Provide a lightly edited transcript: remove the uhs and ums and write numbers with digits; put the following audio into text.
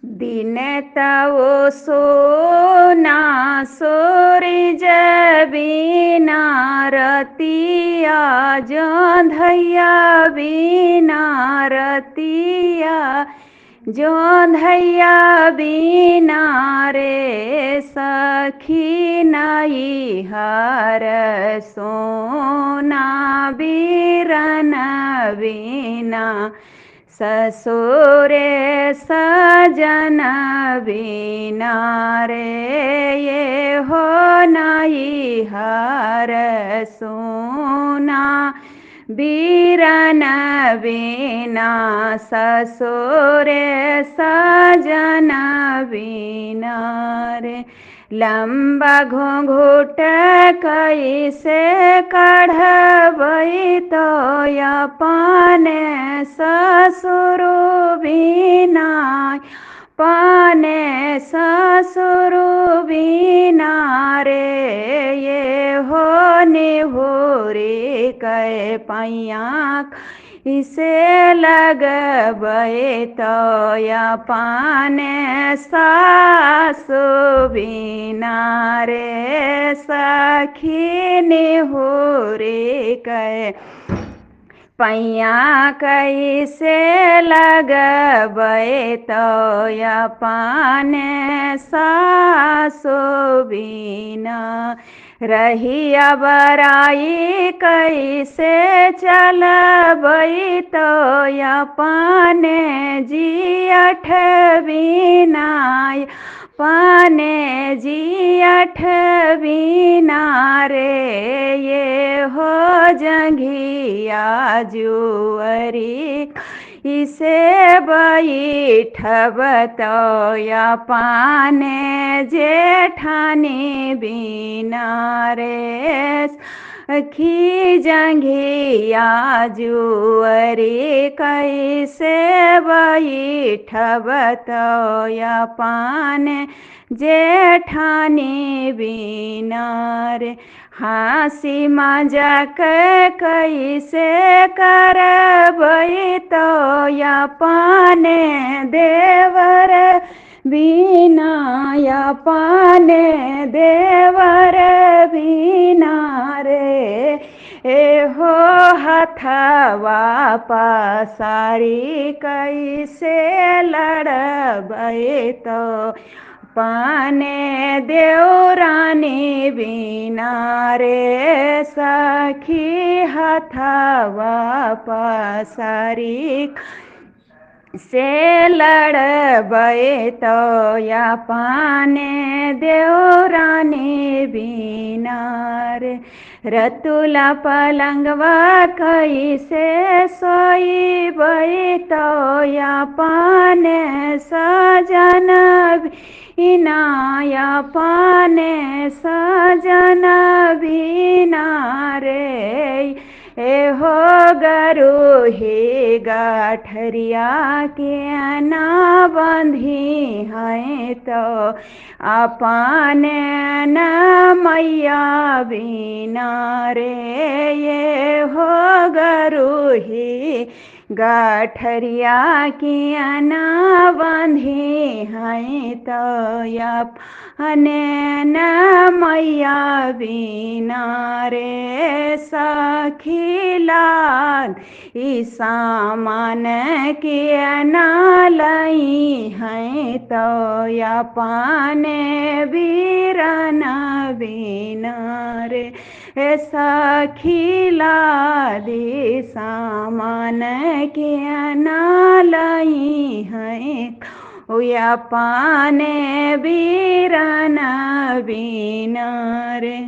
दिन तवो सोना सूरज बिना रतिया जोंधैया बिना रतिया जोंधैया बिना रे सखी नई हर सोना बीरन बिना ससुरे सजन बिना रे ये हो नई हर सोना बीरन बिना ससुरे सजन बिना रे लंबा घूंघूट कैसे कढ़बै तो अपने ससुर बिना पाने ससुर बिना रे ये हो निहुरी कै पैया इसे लगबै तो अपने सासु बिना रे सखी निहुरी कै पैया कैसे लगबै तो अपने सासु बिना रहिया बराई कैसे चलबै तो अपने जियठ बिना पाने जियठ बिना रे ये हो जंघिया जुअरी इसे बैठब तो अपने जेठानी बिना रे सखी जंघिया जुअरी कैसे बैठब तो अपने जेठानी बिना रे हँसी मजाक कैसे करबै तो अपने देवर बिना अपने देवर बिना रे एहो हथवा पसारी कैसे लड़बै तो पाने देवरानी बिना रे सखी हथवा पसारी से लड़बै तो अपने देवरानी बिना रे रतुला पलंगवा कैसे सोईबै तो अपने सजन बिना अपने सजन बिना रे एहो गरुही गठरिया के ना बंधी हैं तो अपने न मैया बिना रे ये हो गरुही गठरिया की ना बंधी हैं तो अपने न मैया बिना रे सखी लाद ई सामान के ना लई हैं तो अपने बीरन बिना रे सखी लादी सामान के ना लई हैं अपने बीरन बिना रे।